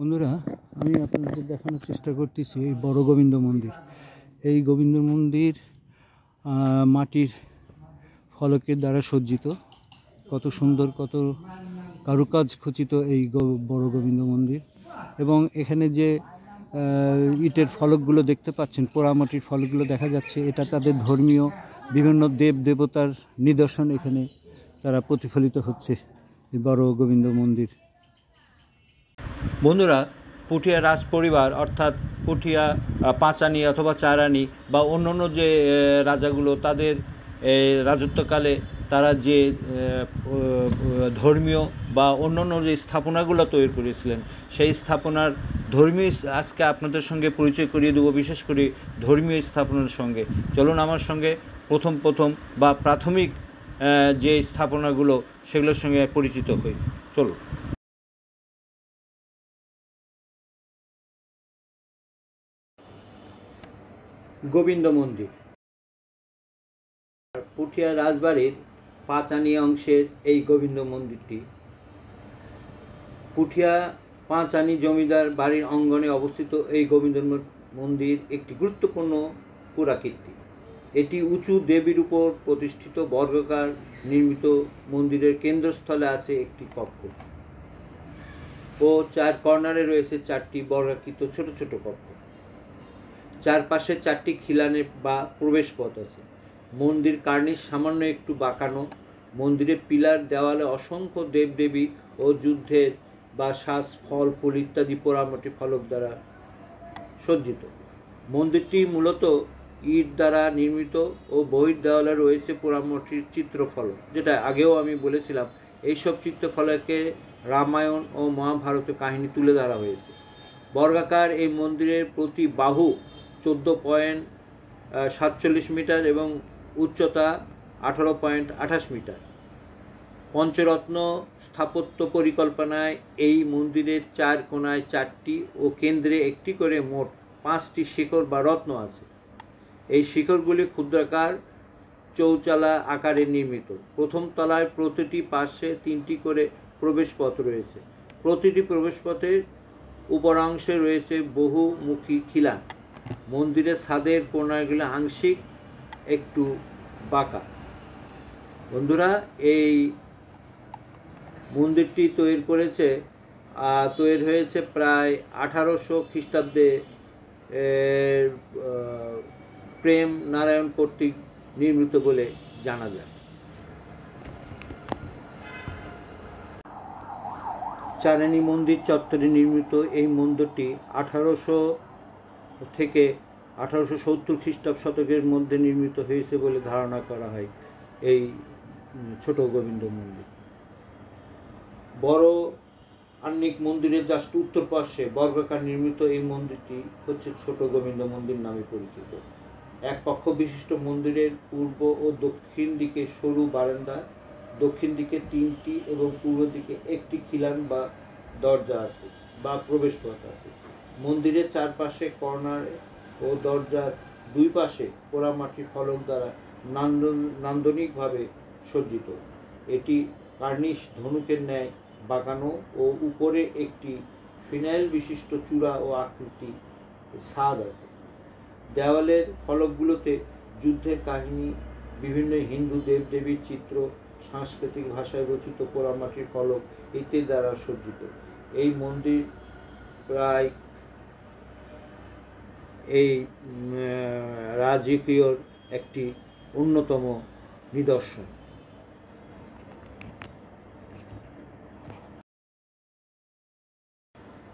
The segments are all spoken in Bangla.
বন্ধুরা, আমি আপনাদের দেখানোর চেষ্টা করতেছি এই বড় গোবিন্দ মন্দির। এই গোবিন্দ মন্দির মাটির ফলকের দ্বারা সজ্জিত। কত সুন্দর, কত কারুকাজ খচিত এই বড় গোবিন্দ মন্দির। এবং এখানে যে ইটের ফলকগুলো দেখতে পাচ্ছেন, পোড়ামাটির ফলকগুলো দেখা যাচ্ছে, এটা তাদের ধর্মীয় বিভিন্ন দেব দেবতার নিদর্শন এখানে তারা প্রতিফলিত হচ্ছে এই বড় গোবিন্দ মন্দির। বন্ধুরা, পুঠিয়া রাজ পরিবার অর্থাৎ পুঠিয়া পাঁচানি অথবা চারানি বা অন্যান্য যে রাজাগুলো, তাদের রাজত্বকালে তারা যে ধর্মীয় বা অন্যান্য যে স্থাপনাগুলো তৈরি করেছিলেন, সেই স্থাপনার ধর্মীয় আজকে আপনাদের সঙ্গে পরিচয় করিয়ে দেবো, বিশেষ করে ধর্মীয় স্থাপনার সঙ্গে। চলুন আমার সঙ্গে প্রথম বা প্রাথমিক যে স্থাপনাগুলো সেগুলোর সঙ্গে পরিচিত হই। চলুন। গোবিন্দ মন্দির পুঠিয়া রাজবাড়ির পাঁচানি অংশের এই গোবিন্দ মন্দিরটি পুঠিয়া পাঁচানি জমিদার বাড়ির অঙ্গনে অবস্থিত। এই গোবিন্দ মন্দির একটি গুরুত্বপূর্ণ পুরাকীর্তি। এটি উঁচু দেবীর উপর প্রতিষ্ঠিত বর্গাকার নির্মিত মন্দিরের কেন্দ্রস্থলে আছে একটি কক্ষ ও চার কর্নারে রয়েছে চারটি বর্গাকৃত ছোট ছোট কক্ষ। চারপাশে চারটি খিলানে বা প্রবেশ পথ আছে। মন্দির কার্নিশ সামান্য একটু বাঁকানো। মন্দিরের পিলার দেওয়ালে অসংখ্য দেবদেবী ও যুদ্ধের বা শ্বাস, ফল, ফুল ইত্যাদি পোড়ামাটি ফলক দ্বারা সজ্জিত। মন্দিরটি মূলত ইট দ্বারা নির্মিত ও বহির দেওয়ালে রয়েছে পোড়ামাটির চিত্রফলক, যেটা আগেও আমি বলেছিলাম। এইসব চিত্রফলকে রামায়ণ ও মহাভারতের কাহিনী তুলে ধরা হয়েছে। বর্গাকার এই মন্দিরের প্রতি বাহু 14.47 মিটার এবং উচ্চতা 18.28 মিটার। পঞ্চরত্ন স্থাপত্য পরিকল্পনায় এই মন্দিরের চার কোণায় চারটি ও কেন্দ্রে একটি করে মোট 5টি শিখর বা রত্ন আছে। এই শিখরগুলি ক্ষুদ্রাকার চৌচালা আকারে নির্মিত। প্রথম তলায় প্রতিটি পাশে 3টি করে প্রবেশপথ রয়েছে। প্রতিটি প্রবেশপথের উপরাংশে রয়েছে বহুমুখী খিলান। মন্দিরের ছাদের কোণাগুলো আংশিক একটু বাঁকা। বন্ধুরা, এই মন্দিরটি তৈরি হয়েছে প্রায় 1800 খ্রিস্টাব্দে প্রেম নারায়ণ কর্তৃক নির্মিত বলে জানা যায়। চারানি মন্দির চত্বরে নির্মিত এই মন্দিরটি 1800 থেকে 1870 খ্রিস্টাব্দ শতকের মধ্যে নির্মিত হয়েছে বলে ধারণা করা হয়। এই ছোট গোবিন্দ মন্দির বড় আন্নিক মন্দিরের জাস্ট উত্তর পাশে বর্গাকার নির্মিত এই মন্দিরটি হচ্ছে ছোট গোবিন্দ মন্দির নামে পরিচিত। এক কক্ষ বিশিষ্ট মন্দিরের পূর্ব ও দক্ষিণ দিকে সরু বারান্দা, দক্ষিণ দিকে 3টি এবং পূর্ব দিকে একটি খিলান বা দরজা আছে বা প্রবেশপথ আছে। মন্দিরের চারপাশে কর্নারে ও দরজার দুই পাশে পোড়ামাটির ফলক দ্বারা নান্দনিকভাবে সজ্জিত। এটি কার্নিশ ধনুকের ন্যায় বাঁকানো ও উপরে একটি ফিনাইল বিশিষ্ট চূড়া ও আকৃতি ছাদ আছে। দেওয়ালের ফলকগুলোতে যুদ্ধের কাহিনী, বিভিন্ন হিন্দু দেবদেবীর চিত্র, সাংস্কৃতিক ভাষায় রচিত পোড়ামাটির ফলক ইত্যাদি দ্বারা সজ্জিত। এই মন্দির প্রায় এই রাজকীয় একটি অন্যতম নিদর্শন।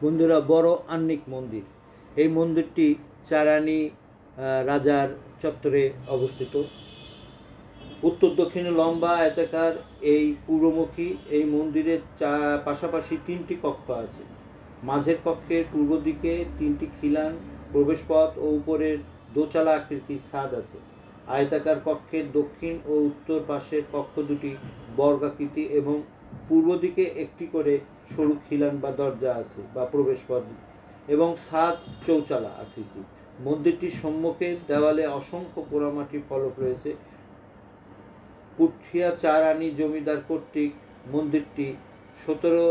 বন্ধুরা, বড় আন্নিক মন্দির। এই মন্দিরটি চারানি রাজার চত্বরে অবস্থিত। উত্তর দক্ষিণে লম্বা আয়তাকার এই পূর্বমুখী এই মন্দিরের পাশাপাশি 3টি কক্ষ আছে। মাঝের কক্ষের পূর্ব দিকে 3টি খিলান, প্রবেশপথ ও উপরের দোচালা আকৃতির ছাদ আছে। আয়তাকার কক্ষের দক্ষিণ ও উত্তর পাশের কক্ষ দুটি বর্গাকৃতি এবং পূর্ব দিকে একটি করে সরু খিলান বা দরজা আছে বা প্রবেশপথ এবং ছাদ চৌচালা আকৃতি। মন্দিরটির সম্মুখের দেওয়ালে অসংখ্য পোড়ামাটির ফলক রয়েছে। পুঠিয়া চারানি জমিদার কর্তৃক মন্দিরটি 17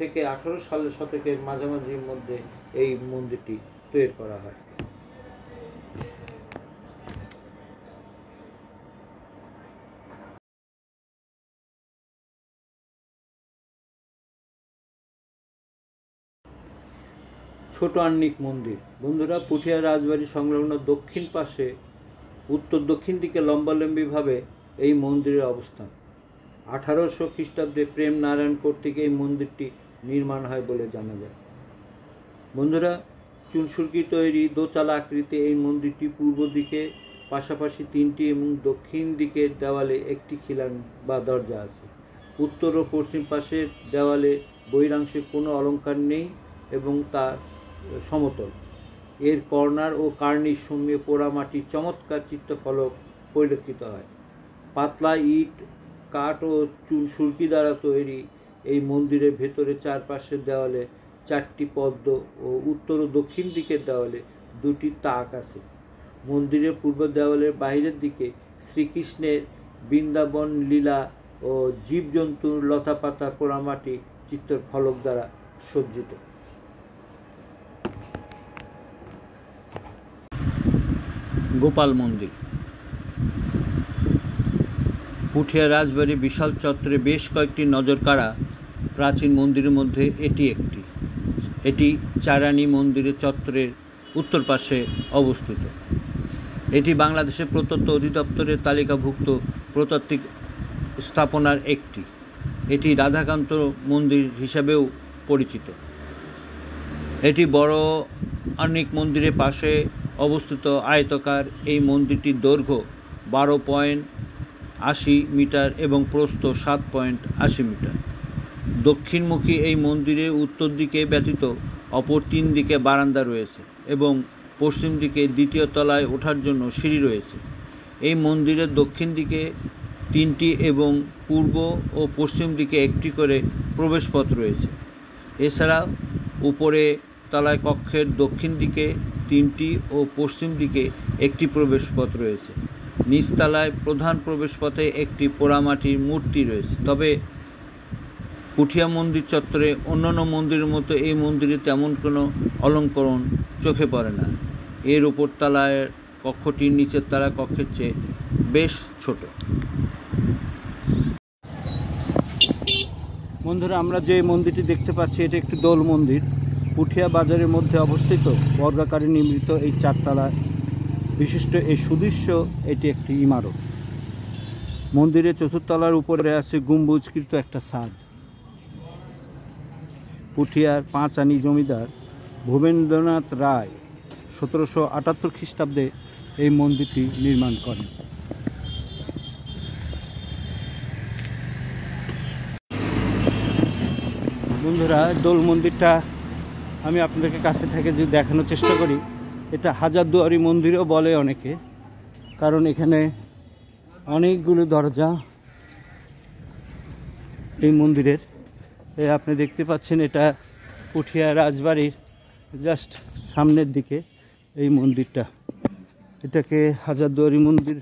থেকে 18 সালের শতকের মাঝামাঝির মধ্যে এই মন্দিরটি তৈরি করা হয়। ছোট আহ্নিক মন্দির। বন্ধুরা, পুঠিয়া রাজবাড়ি সংলগ্ন দক্ষিণ পাশে উত্তর দক্ষিণ দিকে লম্বালম্বিভাবে এই মন্দিরের অবস্থান। 1800 খ্রিস্টাব্দে প্রেম নারায়ণ কর্তৃক এই মন্দিরটি নির্মাণ হয় বলে জানা যায়। বন্ধুরা, চুনসুরকি তৈরি দোতলা আকৃতি এই মন্দিরটি পূর্ব দিকে পাশাপাশি 3টি এবং দক্ষিণ দিকের দেওয়ালে একটি খিলান বা দরজা আছে। উত্তর ও পশ্চিম পাশের দেওয়ালে বহিরাংশে কোনো অলঙ্কার নেই এবং তা সমতল। এর কর্নার ও কার্নিশ সমূহে পোড়ামাটির চমৎকার চিত্রফলক পরিলক্ষিত হয়। পাতলা ইট, কাঠ ও চুনসুরকি দ্বারা তৈরি এই মন্দিরের ভেতরে চারপাশের দেওয়ালে 4টি পদ্ম ও উত্তর ও দক্ষিণ দিকের দেওয়ালে 2টি তাক আছে। মন্দিরের পূর্ব দেওয়ালের বাহিরের দিকে শ্রীকৃষ্ণের বৃন্দাবন লীলা ও জীবজন্তুর লতাপাতা পোড়ামাটি চিত্রফলক দ্বারা সজ্জিত। গোপাল মন্দির। পুঠিয়া রাজবাড়ি বিশাল চত্বরে বেশ কয়েকটি নজরকাড়া প্রাচীন মন্দিরের মধ্যে এটি একটি। এটি চারানি মন্দিরের চত্বরের উত্তর পাশে অবস্থিত। এটি বাংলাদেশের প্রত্নতত্ত্ব অধিদপ্তরের তালিকাভুক্ত প্রত্নতাত্ত্বিক স্থাপনার একটি। এটি রাধাকান্ত মন্দির হিসাবেও পরিচিত। এটি বড় আহ্নিক মন্দিরের পাশে অবস্থিত আয়তাকার এই মন্দিরটির দৈর্ঘ্য 12.80 মিটার এবং প্রস্থ 7.80 মিটার। দক্ষিণমুখী এই মন্দিরে উত্তর দিকে ব্যতীত অপর 3 দিকে বারান্দা রয়েছে এবং পশ্চিম দিকে দ্বিতীয় তলায় ওঠার জন্য সিঁড়ি রয়েছে। এই মন্দিরের দক্ষিণ দিকে 3টি এবং পূর্ব ও পশ্চিম দিকে 1টি করে প্রবেশপথ রয়েছে। এছাড়া উপরে তলায় কক্ষের দক্ষিণ দিকে 3টি ও পশ্চিম দিকে 1টি প্রবেশপথ রয়েছে। নিচতলায় প্রধান প্রবেশপথে একটি পোড়ামাটির মূর্তি রয়েছে। তবে পুঠিয়া মন্দির চত্বরে অন্যান্য মন্দিরের মতো এই মন্দিরে তেমন কোনো অলঙ্করণ চোখে পড়ে না। এর উপর তলায় কক্ষটির নিচের তলা কক্ষের চেয়ে বেশ ছোট। বন্ধুরা, আমরা যে মন্দিরটি দেখতে পাচ্ছি এটা একটি দোল মন্দির। পুঠিয়া বাজারের মধ্যে অবস্থিত বর্গাকারে নির্মিত এই 4 তলা বিশিষ্ট এই সুদৃশ্য এটি একটি ইমারত। মন্দিরের 4র্থ তলার উপরে আছে গম্বুজকৃত একটা ছাদ। পুঠিয়ার 5 আনি জমিদার ভূপেন্দ্রনাথ রায় 1778 খ্রিস্টাব্দে এই মন্দিরটি নির্মাণ করেন। বন্ধুরা, দোল মন্দিরটা আমি আপনাদেরকে কাছে থেকে যদি দেখানোর চেষ্টা করি, এটা হাজারদুয়ারি মন্দিরও বলে অনেকে, কারণ এখানে অনেকগুলো দরজা এই মন্দিরের। আপনি দেখতে পাচ্ছেন এটা পুঠিয়া রাজবাড়ির জাস্ট সামনের দিকে এই মন্দিরটা। এটাকে হাজারদুয়ারি মন্দির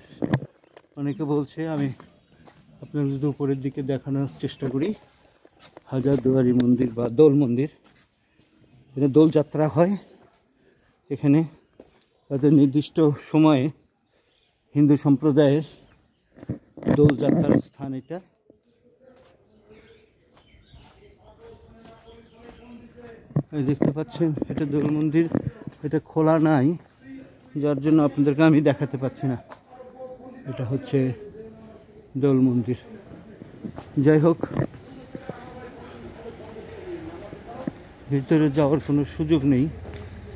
অনেকে বলছে। আমি আপনাদের যদি উপরের দিকে দেখানোর চেষ্টা করি, হাজারদুয়ারি মন্দির বা দোল মন্দির। এখানে দোলযাত্রা হয়। এখানে তাদের নির্দিষ্ট সময়ে হিন্দু সম্প্রদায়ের দোলযাত্রার স্থান এটা। দেখতে পাচ্ছেন এটা দোল মন্দির। এটা খোলা নাই, যার জন্য আপনাদেরকে আমি দেখাতে পাচ্ছি না। এটা হচ্ছে দোল মন্দির। যাই হোক, ভিতরে যাওয়ার কোনো সুযোগ নেই,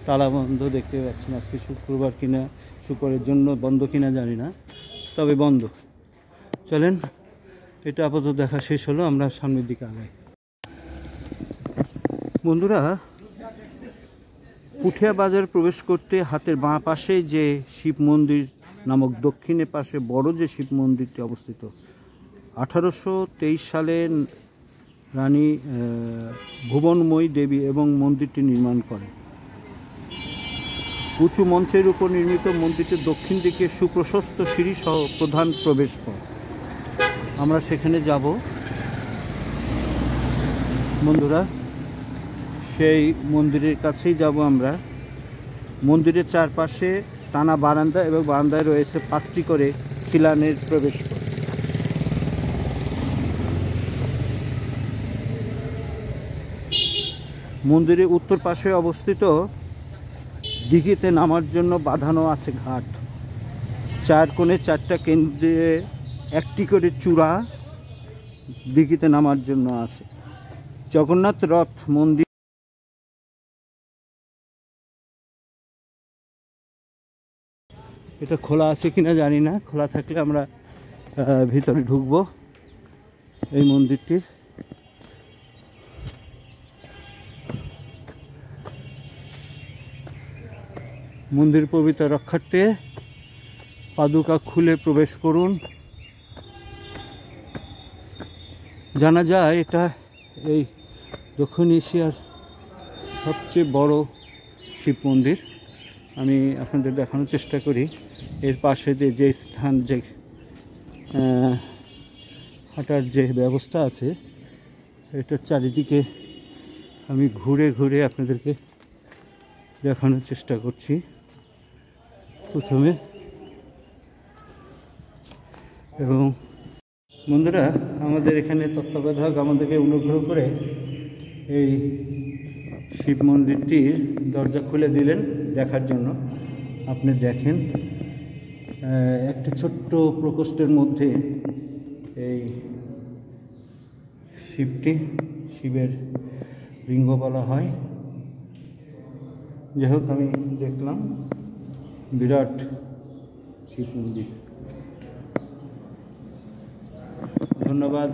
তালা বন্ধ দেখতে পাচ্ছেন। আজকে শুক্রবার কিনা, শুক্রবারের জন্য বন্ধ কিনা জানি না, তবে বন্ধ। চলেন, এটা আপাতত দেখা শেষ হলো, আমরা সামনের দিকে আগাই। বন্ধুরা, পুঠিয়া বাজার প্রবেশ করতে হাতের বাঁ পাশে যে শিব মন্দির নামক দক্ষিণে পাশে বড় যে শিব মন্দিরটি অবস্থিত, 1823 সালে রানী ভুবনময়ী দেবী এবং মন্দিরটি নির্মাণ করেন। উঁচু মঞ্চের উপর নির্মিত মন্দিরটির দক্ষিণ দিকে সুপ্রশস্ত সিঁড়ি সহ প্রধান প্রবেশ পথ। আমরা সেখানে যাব। বন্ধুরা, সেই মন্দিরের কাছেই যাব আমরা। মন্দিরের চারপাশে টানা বারান্দা এবং বারান্দায় রয়েছে 5টি করে খিলানের প্রবেশপথ। মন্দিরের উত্তর পাশে অবস্থিত দিঘিতে নামার জন্য বাঁধানো আছে ঘাট। 4 কোণে 4টা কেন্দ্রে 1টি করে চূড়া দিঘিতে নামার জন্য আছে। জগন্নাথ রথ মন্দির এটা খোলা আছে কিনা জানি না, খোলা থাকলে আমরা ভিতরে ঢুকবো এই মন্দিরটির। মন্দির পবিত্র রক্ষার্থে পাদুকা খুলে প্রবেশ করুন। জানা যায় এটা এই দক্ষিণ এশিয়ার সবচেয়ে বড় শিব মন্দির। আমি আপনাদের দেখানোর চেষ্টা করি। এর পাশে যে স্থান, যে হাঁটার যে ব্যবস্থা আছে, এটার চারিদিকে আমি ঘুরে ঘুরে আপনাদেরকে দেখানোর চেষ্টা করছি। প্রথমে এবং বন্ধুরা, আমাদের এখানে তত্ত্বাবধায়ক আমাদেরকে অনুগ্রহ করে এই শিব মন্দিরটির দরজা খুলে দিলেন দেখার জন্য। আপনি দেখেন, একটা ছোট্ট প্রকোষ্ঠের মধ্যে এই শিবের লিঙ্গ বলা হয়। যাই হোক, আমি দেখলাম বিরাট শিব মন্দির। ধন্যবাদ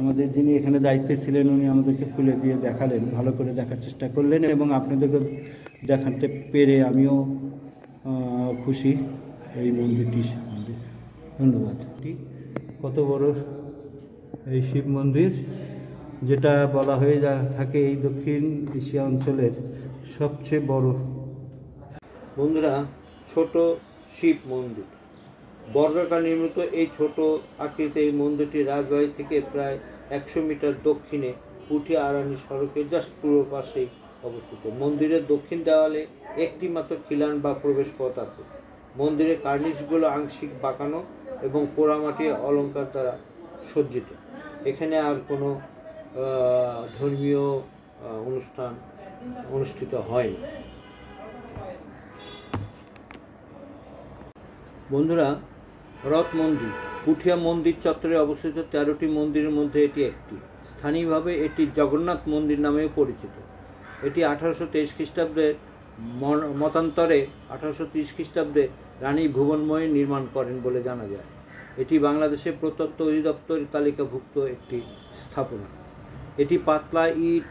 আমাদের যিনি এখানে দায়িত্বে ছিলেন, উনি আমাদেরকে খুলে দিয়ে দেখালেন, ভালো করে দেখার চেষ্টা করলেন এবং আপনাদেরকে দেখাতে পেরে আমিও খুশি এই মন্দিরটি। ধন্যবাদ। কত বড় এই শিব মন্দির, যেটা বলা হয়ে থাকে এই দক্ষিণ এশিয়া অঞ্চলের সবচেয়ে বড়। বন্ধুরা, ছোট শিব মন্দির বর্গাকার নির্মিত এই ছোট আকৃতির এই মন্দিরটি রাজবাড়ি থেকে প্রায় 100 মিটার দক্ষিণে পুঠিয়া আরানি সড়কের জাস্ট পূর্ব পাশেই অবস্থিত। মন্দিরের দক্ষিণ দেওয়ালে একটি মাত্র খিলান বা প্রবেশ পথ আছে। মন্দিরের কার্নিশগুলো আংশিক বাঁকানো এবং পোড়ামাটি অলঙ্কার দ্বারা সজ্জিত। এখানে আর কোনো ধর্মীয় অনুষ্ঠান অনুষ্ঠিত হয়নি। বন্ধুরা, রথ মন্দির পুঠিয়া মন্দির চত্বরে অবস্থিত 13টি মন্দিরের মধ্যে এটি একটি। স্থানীয়ভাবে এটি জগন্নাথ মন্দির নামেও পরিচিত। এটি 1823 খ্রিস্টাব্দের মতান্তরে 1830 খ্রিস্টাব্দে রানী ভুবনময়ী নির্মাণ করেন বলে জানা যায়। এটি বাংলাদেশের প্রত্নতত্ত্ব অধিদপ্তরের তালিকাভুক্ত একটি স্থাপনা। এটি পাতলা ইট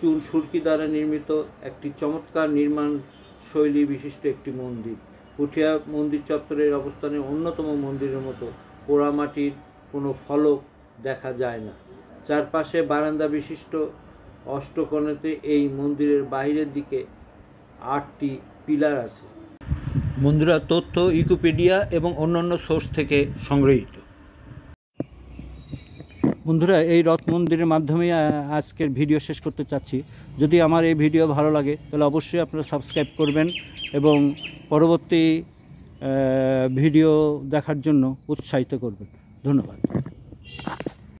চুন সুরকি দ্বারা নির্মিত একটি চমৎকার নির্মাণ শৈলী বিশিষ্ট একটি মন্দির। পুঠিয়া মন্দির চত্বরের অবস্থানে অন্যতম মন্দিরের মতো পোড়ামাটির কোনো ফলক দেখা যায় না। চারপাশে বারান্দা বিশিষ্ট অষ্টকোণেতে এই মন্দিরের বাইরের দিকে 8টি পিলার আছে। বন্ধুরা, তথ্য উইকিপিডিয়া এবং অন্যান্য সোর্স থেকে সংগৃহীত। বন্ধুরা, এই রথ মন্দিরের মাধ্যমে আজকের ভিডিও শেষ করতে চাচ্ছি। যদি আমার এই ভিডিও ভালো লাগে তাহলে অবশ্যই আপনারা সাবস্ক্রাইব করবেন এবং পরবর্তী ভিডিও দেখার জন্য উৎসাহিত করবেন। ধন্যবাদ।